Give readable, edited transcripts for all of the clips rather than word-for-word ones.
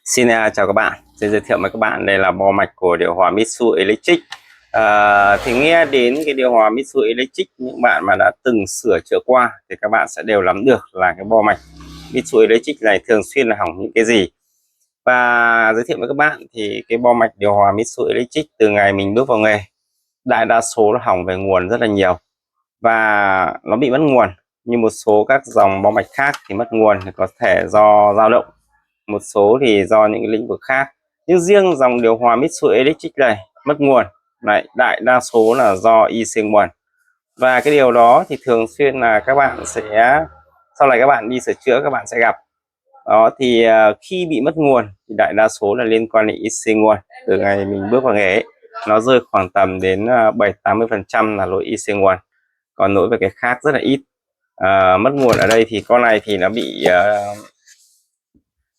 Xin chào các bạn. Xin giới thiệu với các bạn đây là bo mạch của điều hòa Mitsu Electric. Thì nghe đến cái điều hòa Mitsu Electric, những bạn mà đã từng sửa chữa qua thì các bạn sẽ đều nắm được là cái bo mạch Mitsu Electric này thường xuyên là hỏng những cái gì. Và giới thiệu với các bạn thì cái bo mạch điều hòa Mitsu Electric từ ngày mình bước vào nghề, đại đa số nó hỏng về nguồn rất là nhiều và nó bị mất nguồn. Như một số các dòng bo mạch khác thì mất nguồn thì có thể do dao động, một số thì do những lĩnh vực khác, nhưng riêng dòng điều hòa Mitsu Electric này mất nguồn lại đại đa số là do IC nguồn. Và cái điều đó thì thường xuyên là các bạn sẽ sau này các bạn đi sửa chữa các bạn sẽ gặp đó. Thì khi bị mất nguồn thì đại đa số là liên quan đến IC nguồn. Từ ngày mình bước vào nghề ấy, nó rơi khoảng tầm đến 70-80% là lỗi IC nguồn, còn lỗi về cái khác rất là ít. Mất nguồn ở đây thì con này thì nó bị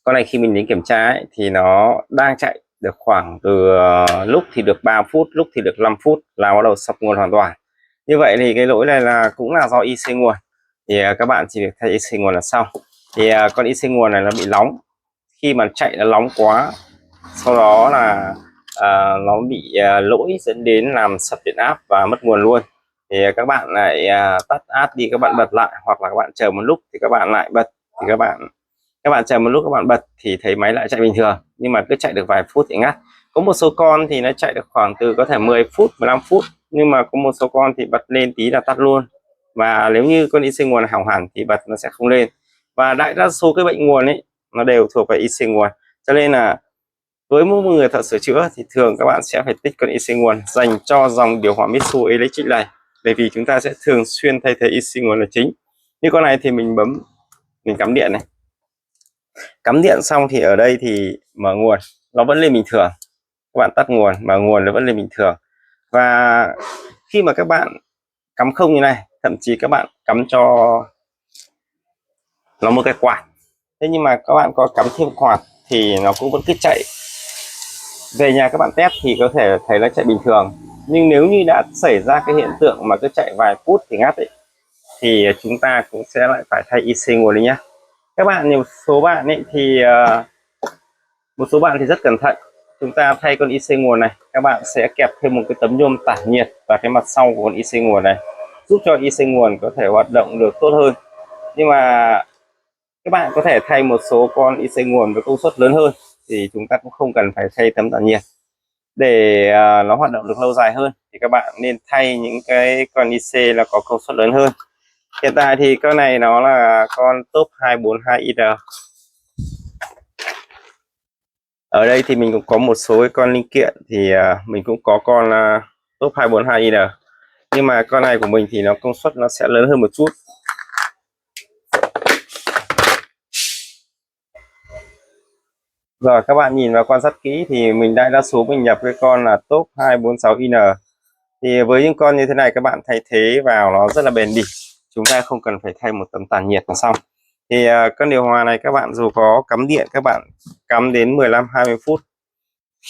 con này khi mình đến kiểm tra ấy, thì nó đang chạy được khoảng từ lúc thì được 3 phút, lúc thì được 5 phút là bắt đầu sập nguồn hoàn toàn. Như vậy thì cái lỗi này là cũng là do IC nguồn, thì các bạn chỉ việc thay IC nguồn là xong. Thì con IC nguồn này nó bị nóng, khi mà chạy nó nóng quá, sau đó là nó bị lỗi dẫn đến làm sập điện áp và mất nguồn luôn. Thì các bạn lại tắt áp đi, các bạn bật lại, hoặc là các bạn chờ một lúc thì các bạn lại bật, thì các bạn chờ một lúc các bạn bật thì thấy máy lại chạy bình thường, nhưng mà cứ chạy được vài phút thì ngắt. Có một số con thì nó chạy được khoảng từ có thể 10 phút 15 phút, nhưng mà có một số con thì bật lên tí là tắt luôn. Và nếu như con IC nguồn hỏng hẳn thì bật nó sẽ không lên. Và đại đa số cái bệnh nguồn ấy nó đều thuộc về IC nguồn, cho nên là với mỗi người thợ sửa chữa thì thường các bạn sẽ phải tích con IC nguồn dành cho dòng điều hòa Mitsu Electric này, bởi vì chúng ta sẽ thường xuyên thay thế IC nguồn là chính. Như con này thì mình bấm, mình cắm điện này, cắm điện xong thì ở đây thì mở nguồn nó vẫn lên bình thường, các bạn tắt nguồn mở nguồn nó vẫn lên bình thường. Và khi mà các bạn cắm không như này, thậm chí các bạn cắm cho nó một cái quạt, thế nhưng mà các bạn có cắm thêm quạt thì nó cũng vẫn cứ chạy. Về nhà các bạn test thì có thể thấy nó chạy bình thường, nhưng nếu như đã xảy ra cái hiện tượng mà cứ chạy vài phút thì ngắt ấy, thì chúng ta cũng sẽ lại phải thay IC nguồn đi nhá. Các bạn, một số bạn ấy thì rất cẩn thận. Chúng ta thay con IC nguồn này, các bạn sẽ kẹp thêm một cái tấm nhôm tản nhiệt vào cái mặt sau của con IC nguồn này, giúp cho IC nguồn có thể hoạt động được tốt hơn. Nhưng mà các bạn có thể thay một số con IC nguồn với công suất lớn hơn thì chúng ta cũng không cần phải thay tấm tản nhiệt. Để nó hoạt động được lâu dài hơn thì các bạn nên thay những cái con IC là có công suất lớn hơn. Hiện tại thì con này nó là con top 242IR. Ở đây thì mình cũng có một số cái con linh kiện, thì mình cũng có con top 242IN, nhưng mà con này của mình thì nó công suất nó sẽ lớn hơn một chút. Rồi các bạn nhìn vào quan sát kỹ thì mình đại đa số mình nhập cái con là top 246IN. Thì với những con như thế này các bạn thay thế vào nó rất là bền bỉ, chúng ta không cần phải thay một tấm tản nhiệt là xong. Thì con điều hòa này các bạn dù có cắm điện, các bạn cắm đến 15-20 phút,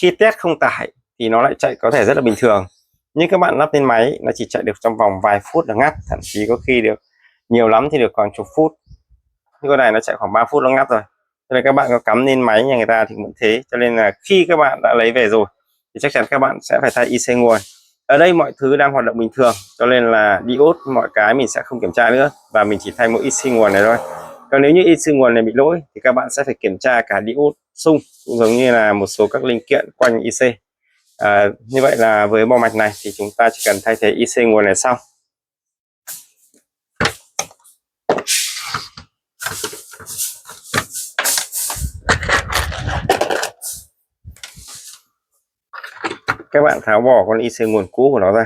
khi test không tải thì nó lại chạy có thể rất là bình thường, nhưng các bạn lắp lên máy nó chỉ chạy được trong vòng vài phút là ngắt, thậm chí có khi được nhiều lắm thì được khoảng chục phút. Nhưng con này nó chạy khoảng 3 phút nó ngắt rồi, cho nên các bạn có cắm lên máy nhà người ta thì cũng thế. Cho nên là khi các bạn đã lấy về rồi thì chắc chắn các bạn sẽ phải thay IC nguồn. Ở đây mọi thứ đang hoạt động bình thường, cho nên là diode mọi cái mình sẽ không kiểm tra nữa, và mình chỉ thay mỗi IC nguồn này thôi. Còn nếu như IC nguồn này bị lỗi thì các bạn sẽ phải kiểm tra cả diode xung, cũng giống như là một số các linh kiện quanh IC. Như vậy là với bo mạch này thì chúng ta chỉ cần thay thế IC nguồn này xong. Các bạn tháo bỏ con IC nguồn cũ của nó ra.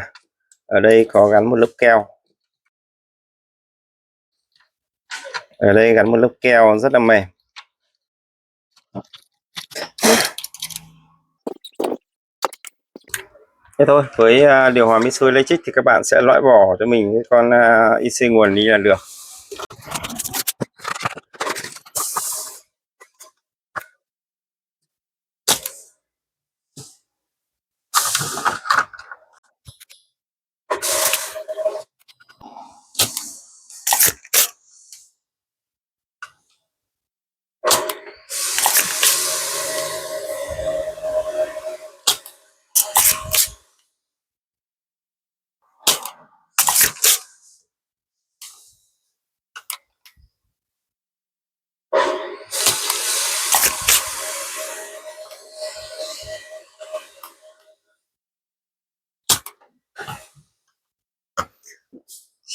Ở đây có gắn một lớp keo. Ở đây gắn một lớp keo rất là mềm. Thế thôi, với điều hòa Mitsu Electric thì các bạn sẽ loại bỏ cho mình cái con IC nguồn đi là được.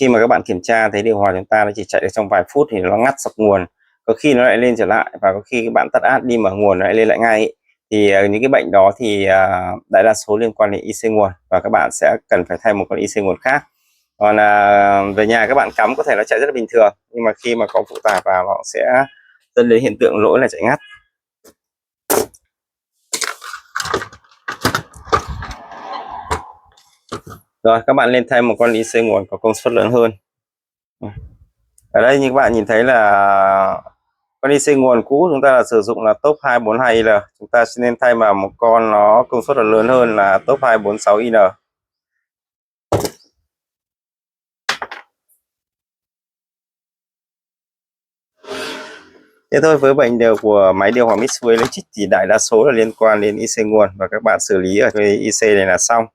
khi mà các bạn kiểm tra thấy điều hòa chúng ta nó chỉ chạy được trong vài phút thì nó ngắt sập nguồn, có khi nó lại lên trở lại, và có khi các bạn tắt át đi mở nguồn nó lại lên lại ngay ấy. Thì những cái bệnh đó thì đại đa số liên quan đến IC nguồn, và các bạn sẽ cần phải thay một con IC nguồn khác. Còn về nhà các bạn cắm có thể nó chạy rất là bình thường, nhưng mà khi mà có phụ tải vào nó sẽ dẫn đến hiện tượng lỗi là chạy ngắt. Rồi các bạn lên thay một con IC nguồn có công suất lớn hơn. Ở đây như các bạn nhìn thấy là con IC nguồn cũ chúng ta là sử dụng là top 242IN, chúng ta sẽ nên thay vào một con nó công suất là lớn hơn là top 246IN. Thế thôi, với bệnh đều của máy điều hòa Mitsui Electric thì đại đa số là liên quan đến IC nguồn, và các bạn xử lý ở cái IC này là xong.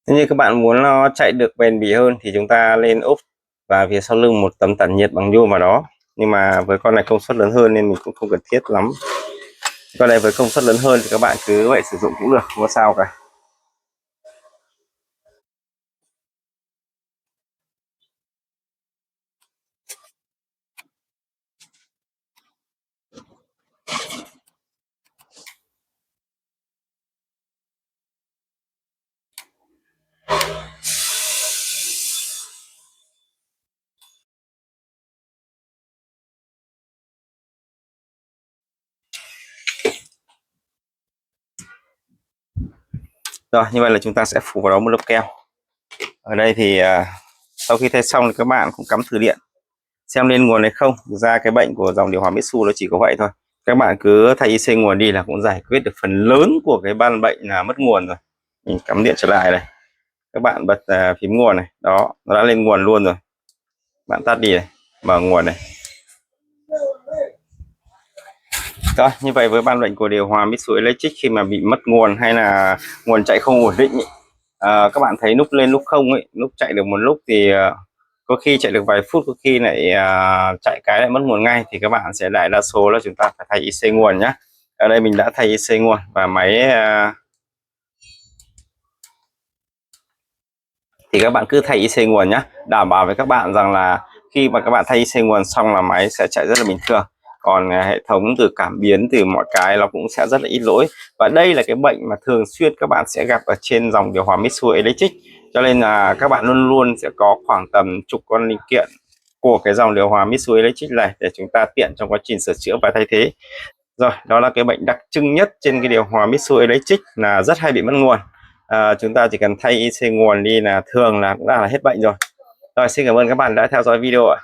Nếu như các bạn muốn nó chạy được bền bỉ hơn thì chúng ta lên ốp và phía sau lưng một tấm tản nhiệt bằng nhôm vào đó. Nhưng mà với con này công suất lớn hơn nên mình cũng không cần thiết lắm. Con này với công suất lớn hơn thì các bạn cứ vậy sử dụng cũng được, không có sao cả. Rồi, như vậy là chúng ta sẽ phủ vào đó một lớp keo. Ở đây thì sau khi thay xong thì các bạn cũng cắm thử điện xem lên nguồn hay không. Thực ra cái bệnh của dòng điều hòa Mitsui nó chỉ có vậy thôi. Các bạn cứ thay IC nguồn đi là cũng giải quyết được phần lớn của cái ban bệnh là mất nguồn rồi. Mình cắm điện trở lại này, các bạn bật phím nguồn này, đó nó đã lên nguồn luôn rồi. Bạn tắt đi này, mở nguồn này. Rồi, như vậy với ban bệnh của điều hòa Mitsui Electric khi mà bị mất nguồn hay là nguồn chạy không ổn định ý, các bạn thấy núp lên núp không ấy, núp chạy được một lúc thì có khi chạy được vài phút, có khi lại chạy cái lại mất nguồn ngay, thì các bạn sẽ đại đa số là chúng ta phải thay IC nguồn nhé. Ở đây mình đã thay IC nguồn và máy thì các bạn cứ thay IC nguồn nhé, đảm bảo với các bạn rằng là khi mà các bạn thay IC nguồn xong là máy sẽ chạy rất là bình thường. Còn hệ thống từ cảm biến từ mọi cái nó cũng sẽ rất là ít lỗi, và đây là cái bệnh mà thường xuyên các bạn sẽ gặp ở trên dòng điều hòa Mitsui Electric, cho nên là các bạn luôn luôn sẽ có khoảng tầm chục con linh kiện của cái dòng điều hòa Mitsui Electric này để chúng ta tiện trong quá trình sửa chữa và thay thế. Rồi, đó là cái bệnh đặc trưng nhất trên cái điều hòa Mitsui Electric là rất hay bị mất nguồn. Chúng ta chỉ cần thay IC nguồn đi là thường là cũng đã là hết bệnh rồi. Rồi, xin cảm ơn các bạn đã theo dõi video ạ.